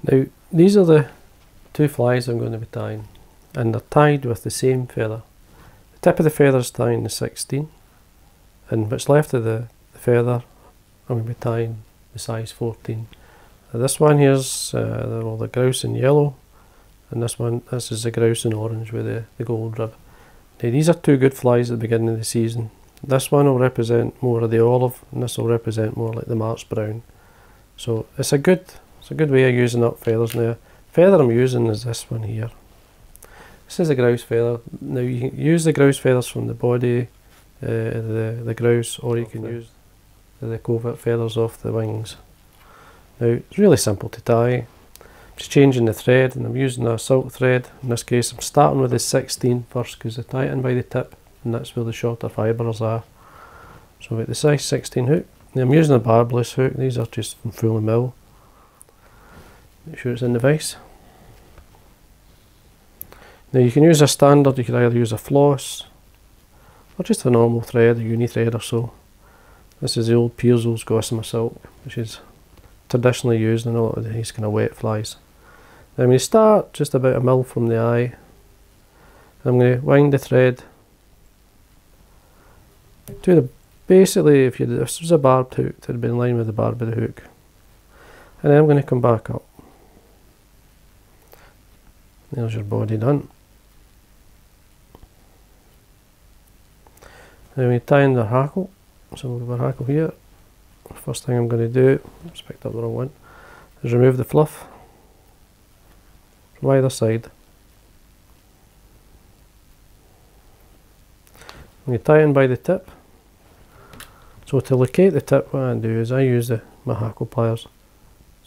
Now these are the two flies I'm going to be tying, and they're tied with the same feather. The tip of the feather is tying the 16, and what's left of the feather I'm going to be tying the size 14. Now this one here's the Grouse in yellow, and this is the Grouse in orange with the gold rib. Now these are two good flies at the beginning of the season. This one will represent more of the olive, and this will represent more like the March brown. So it's a good way of using up feathers. Now, the feather I'm using is this one here. This is a grouse feather. Now you can use the grouse feathers from the body, the grouse, or you can use the covert feathers off the wings. Now it's really simple to tie. I'm just changing the thread, and I'm using a silk thread. In this case I'm starting with the 16 first, because I tie it in by the tip, and that's where the shorter fibres are. So with the size 16 hook. Now I'm using a Barbless hook. These are just from Full and Mill. Make sure it's in the vise. Now you can use a standard, you can either use a floss or just a normal thread, a uni thread or so. This is the old Pearsall's gossamer silk, which is traditionally used in a lot of these kind of wet flies. Now I'm going to start just about 1 mil from the eye. I'm going to wind the thread to the, basically if this was a barbed hook, it would be in line with the barb of the hook. And then I'm going to come back up. There's your body done. Now we tie in the hackle. So we'll have our hackle here. First thing I'm going to do, oops, picked up the wrong one, is remove the fluff from either side. I'm going to tie in by the tip. So to locate the tip, what I do is I use my hackle pliers.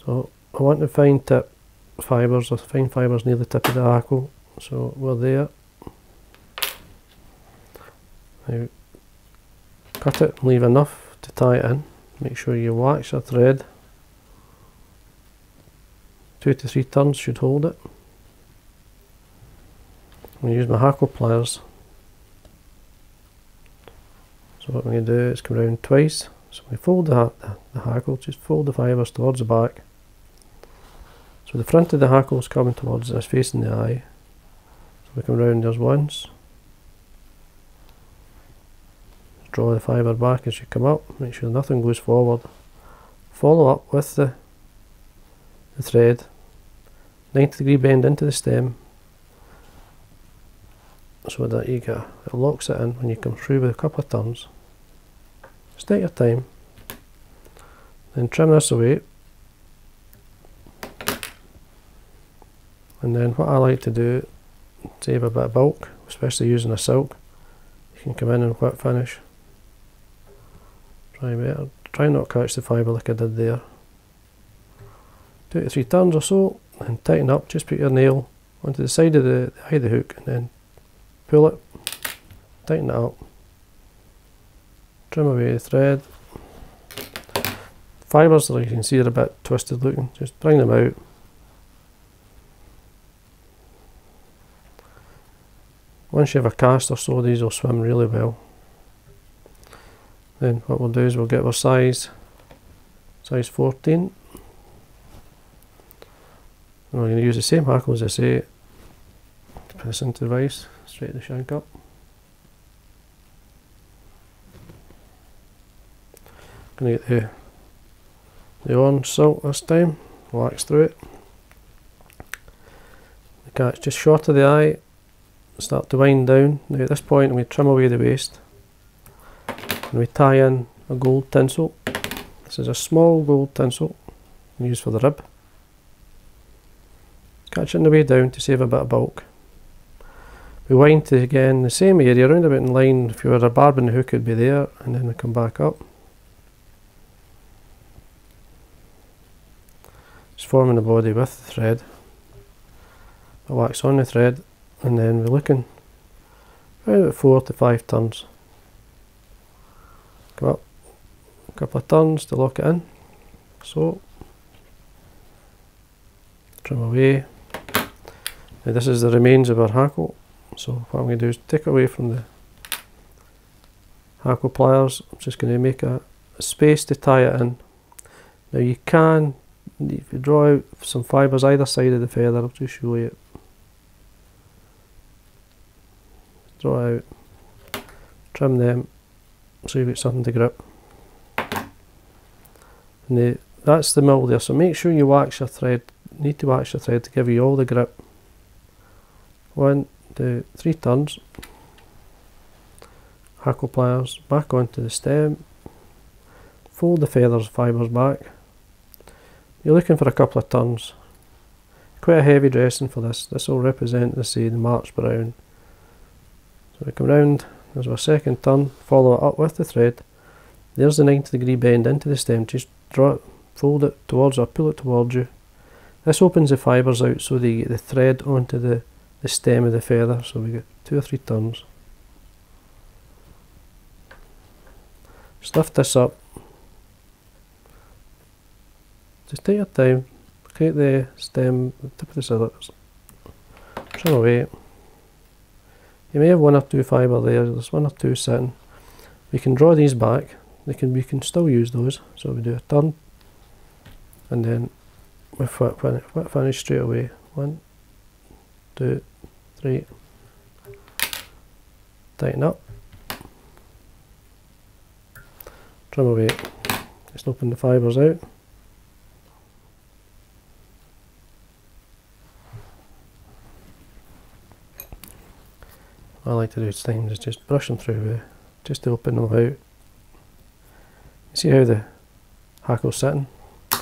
So I want the fine tip fibres, or fine fibres near the tip of the hackle. So we're there. Now cut it and leave enough to tie it in. Make sure you wax your thread. 2 to 3 turns should hold it. I'm going to use my hackle pliers. So what I'm going to do is come around twice. So we fold the hackle, just fold the fibres towards the back. So the front of the hackle is coming towards us, facing the eye. So we come round there's once. Draw the fibre back as you come up, make sure nothing goes forward. Follow up with the thread, 90-degree bend into the stem, so that it locks it in when you come through with a couple of turns. Just take your time, then trim this away. And then what I like to do, save a bit of bulk, especially using a silk. You can come in and whip finish. Try not to catch the fibre like I did there. 2 to 3 turns or so, and tighten up. Just put your nail onto the side of the eye of the hook, and then pull it, tighten it up, trim away the thread. Fibres, like you can see, are a bit twisted looking. Just bring them out. Once you have a cast or so, these will swim really well. Then what we'll do is we'll get our size 14. And we're going to use the same hackle as I say, put this into the vise, straighten the shank up. I'm going to get the orange silk this time, wax through it. The cat's just short of the eye, start to wind down. Now at this point we trim away the waist. And we tie in a gold tinsel. This is a small gold tinsel used for the rib. Catch it on the way down to save a bit of bulk. We wind to again the same area, around about in line. If you were a barb in the hook, it would be there, and then we come back up. Just forming the body with the thread. I wax on the thread, and then we're looking around about 4 to 5 turns. Come up a couple of turns to lock it in. So trim away. Now this is the remains of our hackle. So what I'm going to do is take away from the hackle pliers. I'm just going to make a space to tie it in. Now you can if you draw out some fibres either side of the feather, I'll just show you. Draw out, trim them, so you've got something to grip. And that's the mill there, so make sure you wax your thread. You need to wax your thread to give you all the grip. 1, 2, 3 turns. Hackle pliers back onto the stem. Fold the feathers fibres back. You're looking for a couple of turns. Quite a heavy dressing for this. This will represent, let's say, the March brown. So we come round, there's our second turn, follow it up with the thread. There's the 90-degree bend into the stem. Just draw it, fold it towards or pull it towards you. This opens the fibres out so they get the thread onto the stem of the feather. So we get 2 or 3 turns. Just lift this up. Just take your time, create the stem, the tip of the scissors, trim away. You may have 1 or 2 fibre there, there's 1 or 2 sitting. We can draw these back, we can still use those. So we do a turn, and then we finish straight away. 1, 2, 3, tighten up, trim away, just open the fibres out. What I like to do sometimes is just brush them through, just to open them out. You see how the hackle's sitting? A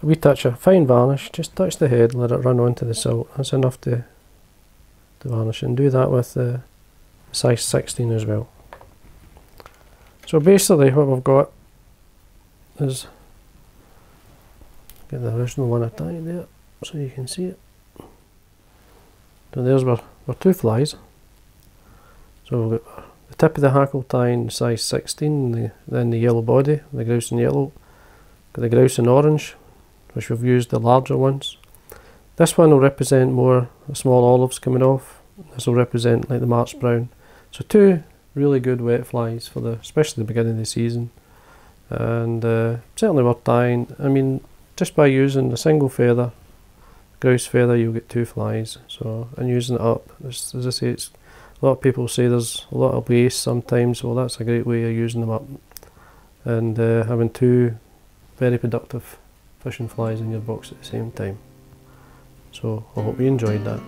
wee touch of fine varnish, just touch the head, let it run onto the silt. That's enough to varnish, and do that with the size 16 as well. So basically what we've got is, get the original one attached there so you can see it. So there's our 2 flies. So we've got the tip of the hackle tying size 16, then the yellow body, the grouse in yellow. Got the grouse in orange, which we've used the larger ones. This one will represent more the small olives coming off. This will represent like the March brown. So 2 really good wet flies for especially the beginning of the season. And certainly worth tying. I mean, just by using a single feather, grouse feather, you'll get 2 flies. So, and using it up, as I say, a lot of people say there's a lot of waste sometimes, well that's a great way of using them up. And having 2 very productive fishing flies in your box at the same time. So I hope you enjoyed that.